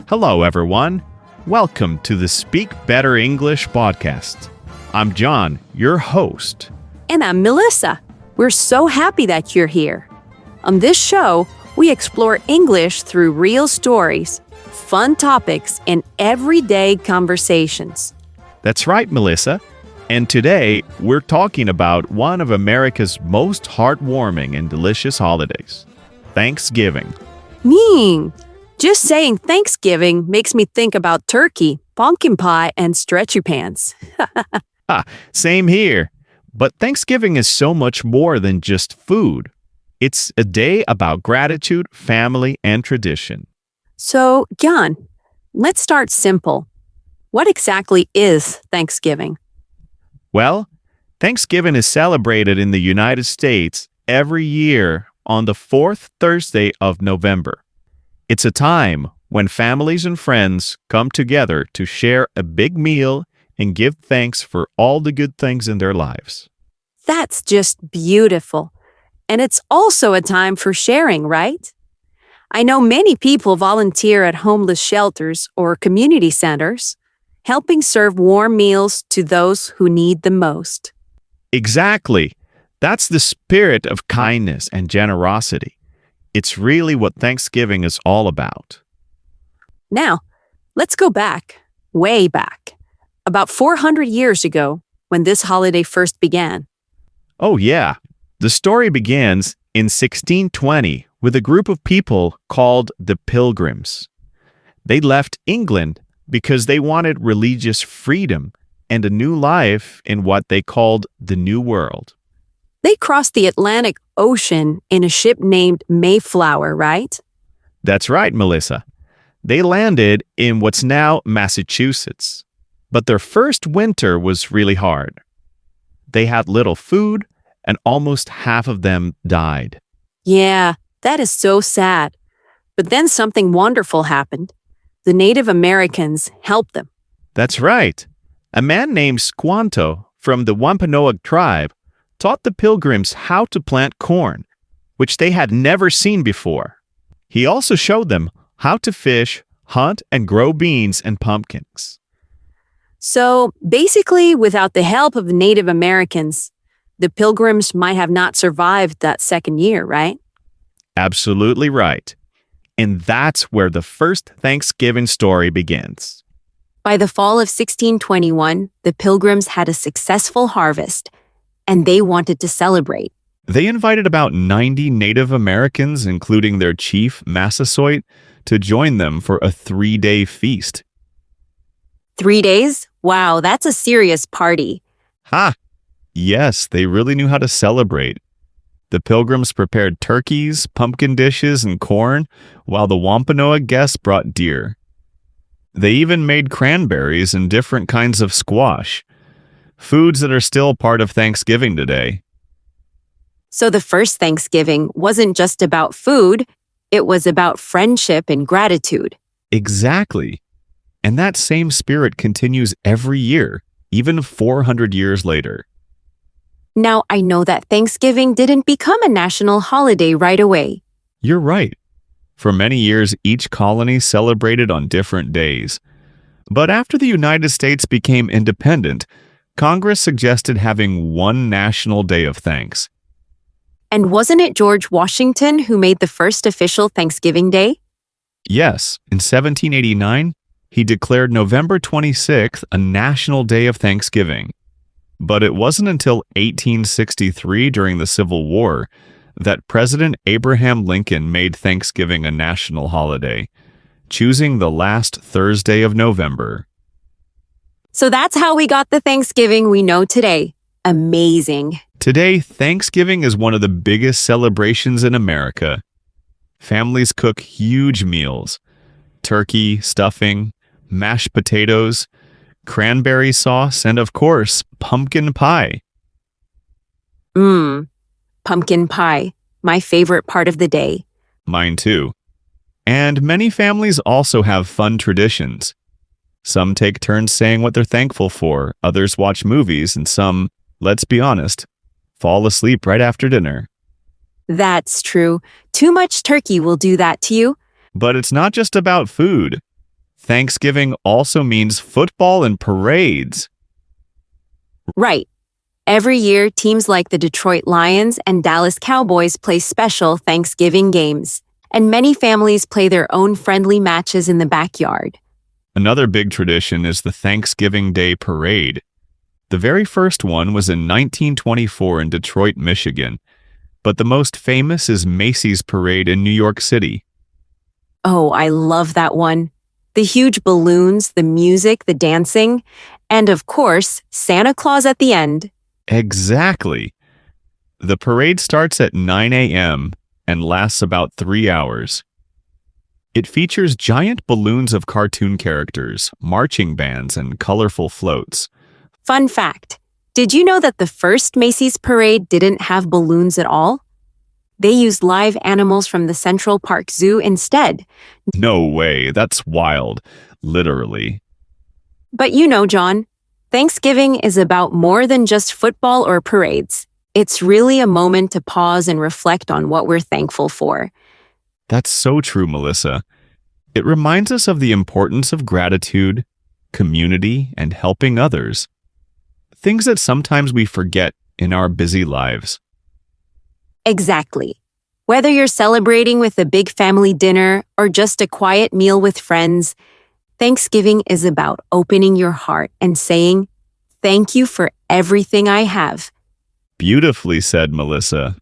Hello, everyone. Welcome to the Speak Better English podcast. I'm John, your host. And I'm Melissa. We're so happy that you're here. On this show, we explore English through real stories, fun topics, and everyday conversations. That's right, Melissa. And today, we're talking about one of America's most heartwarming and delicious holidays, Thanksgiving. Just saying Thanksgiving makes me think about turkey, pumpkin pie, and stretchy pants. Same here. But Thanksgiving is so much more than just food. It's a day about gratitude, family, and tradition. So, John, let's start simple. What exactly is Thanksgiving? Well, Thanksgiving is celebrated in the United States every year on the fourth Thursday of November. It's a time when families and friends come together to share a big meal and give thanks for all the good things in their lives. That's just beautiful. And it's also a time for sharing, right? I know many people volunteer at homeless shelters or community centers, helping serve warm meals to those who need them most. Exactly. That's the spirit of kindness and generosity. It's really what Thanksgiving is all about. Now, let's go back, way back, about 400 years ago when this holiday first began. Oh, yeah. The story begins in 1620 with a group of people called the Pilgrims. They left England because they wanted religious freedom and a new life in what they called the New World. They crossed the Atlantic Ocean in a ship named Mayflower, right? That's right, Melissa. They landed in what's now Massachusetts. But their first winter was really hard. They had little food, and almost half of them died. Yeah, that is so sad. But then something wonderful happened. The Native Americans helped them. That's right. A man named Squanto from the Wampanoag tribe taught the Pilgrims how to plant corn, which they had never seen before. He also showed them how to fish, hunt, and grow beans and pumpkins. So basically, without the help of the Native Americans, the Pilgrims might have not survived that second year, right? Absolutely right. And that's where the first Thanksgiving story begins. By the fall of 1621, the Pilgrims had a successful harvest, and they wanted to celebrate. They invited about 90 Native Americans, including their chief, Massasoit, to join them for a 3-day feast. 3 days? Wow, that's a serious party. Ha! Yes, they really knew how to celebrate. The Pilgrims prepared turkeys, pumpkin dishes, and corn, while the Wampanoag guests brought deer. They even made cranberries and different kinds of squash, foods that are still part of Thanksgiving today. So the first Thanksgiving wasn't just about food, it was about friendship and gratitude. Exactly. And that same spirit continues every year, even 400 years later. Now, I know that Thanksgiving didn't become a national holiday right away. You're right. For many years, each colony celebrated on different days. But after the United States became independent, Congress suggested having one national day of thanks. And wasn't it George Washington who made the first official Thanksgiving Day? Yes, in 1789, he declared November 26th a national day of Thanksgiving. But it wasn't until 1863 during the Civil War that President Abraham Lincoln made Thanksgiving a national holiday, choosing the last Thursday of November. So that's how we got the Thanksgiving we know today. Amazing. Today, Thanksgiving is one of the biggest celebrations in America. Families cook huge meals: turkey, stuffing, mashed potatoes, cranberry sauce, and of course, pumpkin pie. Pumpkin pie, my favorite part of the day. Mine too. And many families also have fun traditions. Some take turns saying what they're thankful for, others watch movies, and some, let's be honest, fall asleep right after dinner. That's true. Too much turkey will do that to you. But it's not just about food. Thanksgiving also means football and parades. Right. Every year, teams like the Detroit Lions and Dallas Cowboys play special Thanksgiving games, and many families play their own friendly matches in the backyard. Another big tradition is the Thanksgiving Day Parade. The very first one was in 1924 in Detroit, Michigan, but the most famous is Macy's Parade in New York City. Oh, I love that one. The huge balloons, the music, the dancing, and of course, Santa Claus at the end. Exactly. The parade starts at 9 a.m. and lasts about 3 hours. It features giant balloons of cartoon characters, marching bands, and colorful floats. Fun fact, did you know that the first Macy's parade didn't have balloons at all? They used live animals from the Central Park Zoo instead. No way, that's wild. Literally. But you know, John, Thanksgiving is about more than just football or parades. It's really a moment to pause and reflect on what we're thankful for. That's so true, Melissa. It reminds us of the importance of gratitude, community, and helping others. Things that sometimes we forget in our busy lives. Exactly. Whether you're celebrating with a big family dinner or just a quiet meal with friends, Thanksgiving is about opening your heart and saying, "Thank you for everything I have." Beautifully said, Melissa.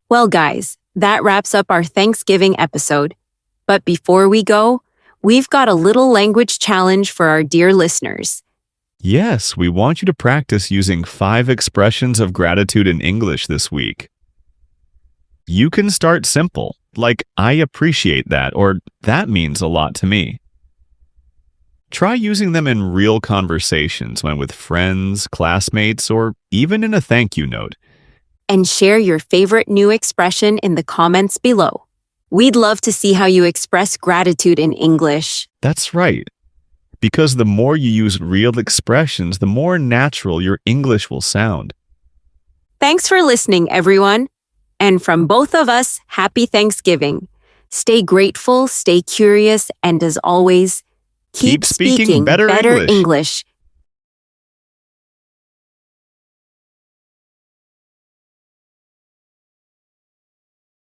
Well, guys, that wraps up our Thanksgiving episode. But before we go, we've got a little language challenge for our dear listeners. Yes, we want you to practice using 5 expressions of gratitude in English this week. You can start simple, like "I appreciate that" or "that means a lot to me." Try using them in real conversations when with friends, classmates, or even in a thank you note. And share your favorite new expression in the comments below. We'd love to see how you express gratitude in English. That's right. Because the more you use real expressions, the more natural your English will sound. Thanks for listening, everyone. And from both of us, happy Thanksgiving. Stay grateful, stay curious, and as always, keep speaking better English.